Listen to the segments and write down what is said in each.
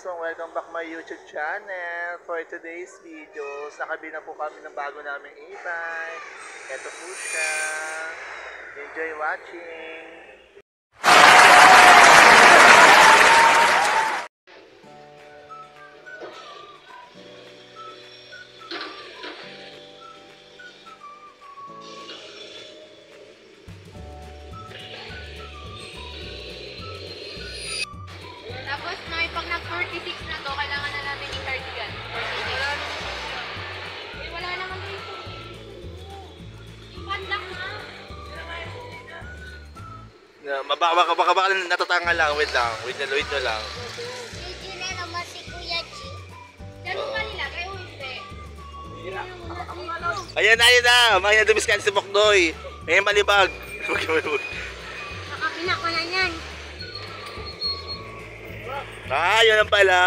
So welcome back my YouTube channel. For today's videos, nakabili na po kami ng bago naming e-bike. Ito po siya. Enjoy watching! Tapos, pag nag-46 na to, kailangan na namin i-cardigan. 46. Wala naman dito. Yung pandak na. Baka natatanga lang. Wait lang. Wait na lang. Hindi na naman si Kuya G. Ganun ka nila, kayo hindi. Ayan na. May nadumiskan si Boknoy. May malibag. Nakapina ko na yan. Ah, yun ang pala.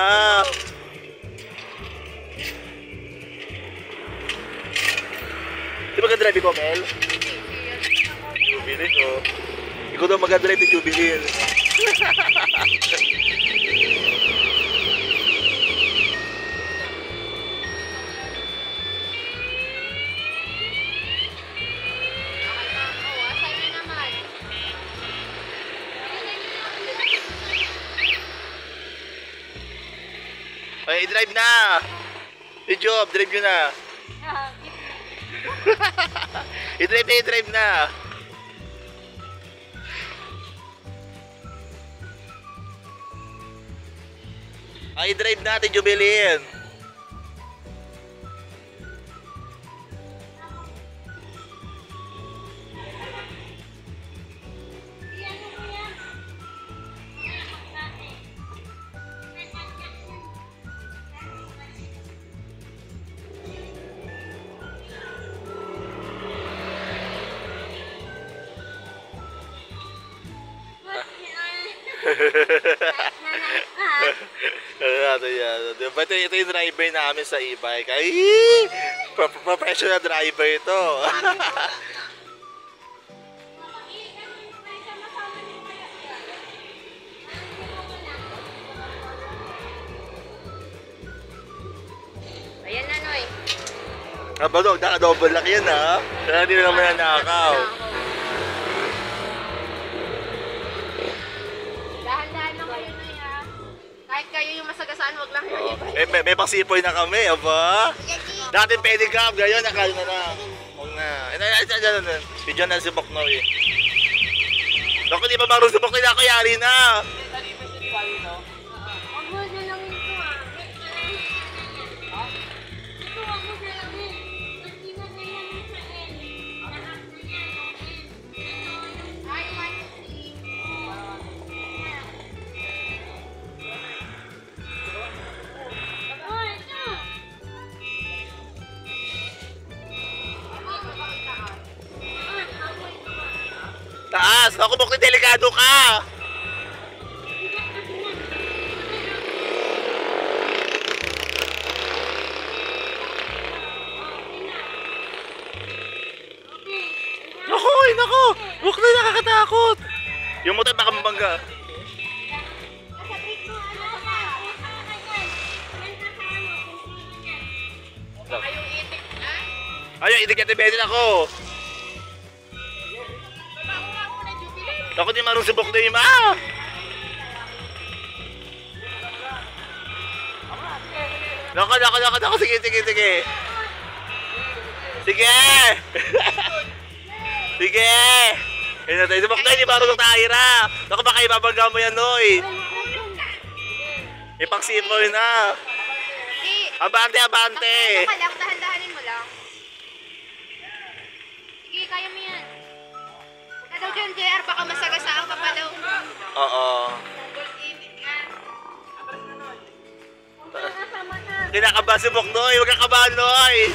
Di ba ka-drive ko, Mel? Jubilin ko. Ikaw daw mag-drive ni Jubilin. Ay, i-drive na! I-job, drive nyo na! I-drive na! Ay, i-drive natin, Jubilin! Ito yung driver namin sa e-bike. Ay! Professional driver ito. Ayan na, Noy. Abado, naka-double lock yan ha. Kaya hindi na naman nanakaw. Dahan-dahan lang kayo, Noy, ha? Kahit kayo yung masagasaan, wag lang kayo. May pang-sipoy na kami, aba? Dati pedicab, ngayon nakalo na lang. Huwag na. Video na si Boknoy. Naku, di pa marunong si Boknoy na kayari na. Huwag mo na lang ito ah. Ito huwag mo na lang yun. Hindi na na yan sa end. Lahat na yan. Ay, 1, 2, 3. Oh, ito. Taas! Naku, Boknoy, delikado ka! Naku! Boknoy, nakakatakot! Yung motor baka mabangga. Kasabit mo ano ka. Ano ka yan. Yan ka sa ano. Baka yung itik na. Ayun, itiketibetin ako. Baba ko na, Jubilin. Naku, di marunong si Boknoy, ma! Naku, sige. Sige! Sige! Ayun natin, si Boknoy, di marunong tahira. Naku, baka ibabangga mo yan, Noy. Ipagsipoy na. Abante! Ano ka lang, dahan-dahanin mo lang. Sige, kaya mo yan. Huwag ka daw dyan, JR, baka masagasaan ka pa daw. Oo. Gold itik nga. Kinakabahan si Boknoy, huwag kakabahan, Noy.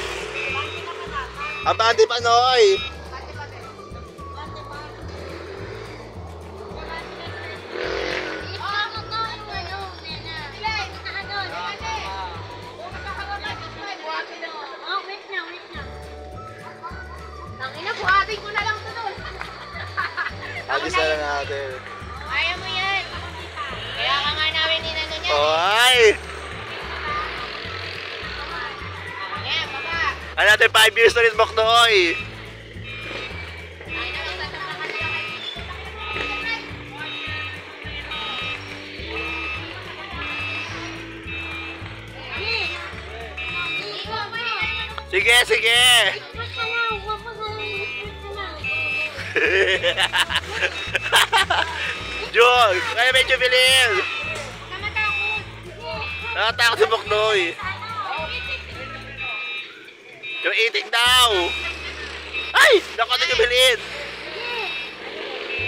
Abante pa, Noy. Tangina, buhatin ko na lang ito doon. Agis na lang natin. Kaya mo yan. Kaya ka nga namin inano niya. Oy! Ayan, baba. Ano natin 5 years na rin, Boknoy. Ay, nakasasama ka nila kay Sige, sige. Jun, kaya medyo bilil. Namatakot. Nakatakot si Boknoy. Yung itik daw. Ay! Naku, medyo bilil.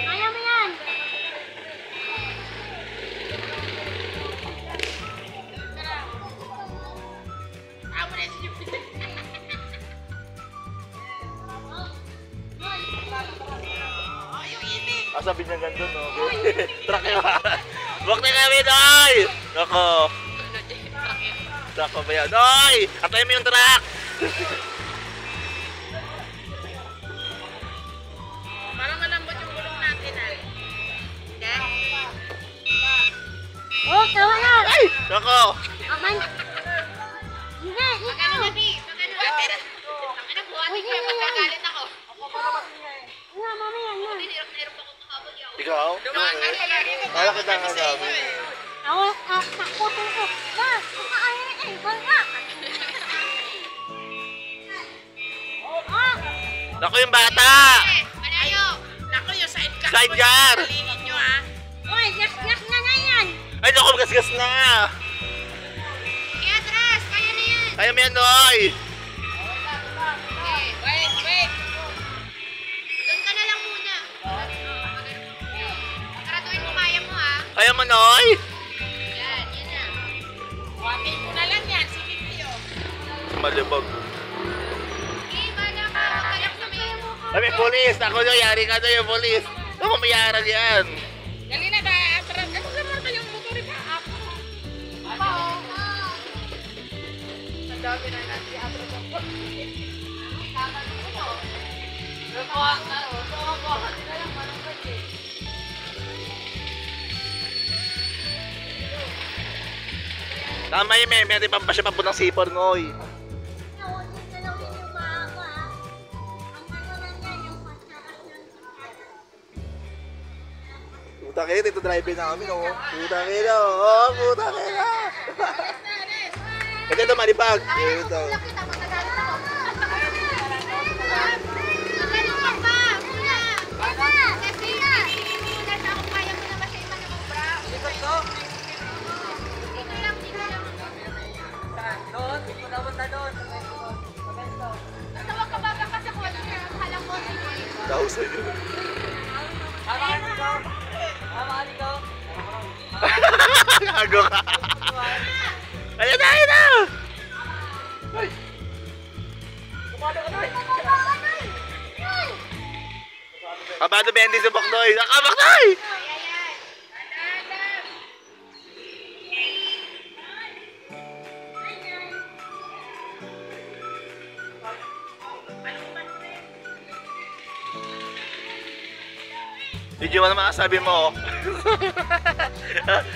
Ayaw mo yan. Sabi niya ganito, no? Truck yun. Huwag na kami, Noy! Nako. Truck ba yan? Noy! Atay mo yung truck! Parang malambot yung gulong natin, ah. Hindi? Oh, tawa na. Ay! Nako! Aman. Hindi, Magano ikaw. na, Bi? Magano na? Ang ina, buhatin ka, magkagalit ako. Nga, mamaya na. Hindi, hirap ako kahabol yaw. Ikaw? Kala kita nga sabi. Ako, takutin ko. Ba, kumakain eh. Banga. Ah, Nako yung bata! Malayo. Naku, yung side car. Side car! Halingin nyo, ah. oy, gas-gas na na yan. Ay, naku, gasgas na! Kaya atras, kaya na yan. Kaya mo yan, Noy! Wait. Doon ka na lang muna. Karatuin mo, kaya mo, ha? Kaya mo, Noy? Yan na. Watin mo na lang yan, sige kayo. Malibog. Okay, bala ka. Kayak sa may... Ay, may polis! Ako nyo, yari ka na yung polis! Ano mayaran yan? Dali na ba? Atras. Ano naman kayong motor pa? Ako. Ang dami na natin atras ako. Tama yun, may meron pa siya papunang sipor, Noy. Huwag yung dalawin yung maaga. Ang ano lang yan, yung pasaras ng Puta kayo, dito driving na kami, no? Puta kayo, oh, puta kayo! Ito ito, malipag. Ito. Kita mo, nagalit ako. Magaling ka pa, muna. Kasi hihingin mo na sa ako, kaya mo naman sa iba namang bra. Dito lang. Basta wag ka babaka sa kotse na halang mo. Daw sa'yo. Gago ka. Ayun na, ayun na! Kabado Bendy sa Boknoy. Nakabaknoy! Hindi mo naman sabi mo.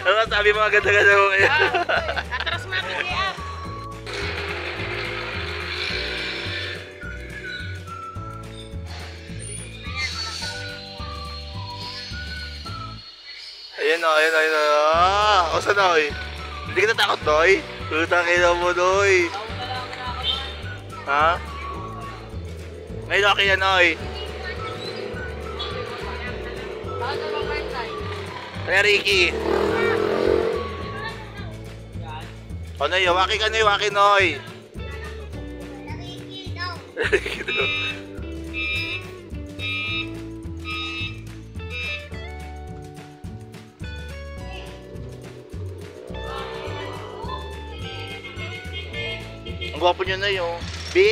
Ano sabi mo, ganda-ganda mo kayo. Atras mo natin si Ab. Ayun o, ayun o, ayun o. O saan o? Hindi ka natakot, Noy? Putang ina mo, Noy. Ha? Ngayon okay yan, Noy. Kaya Ricky. O Noy, waki ka Noy, waki Noy. Ricky daw. Ang gwapo niyo na yun. B!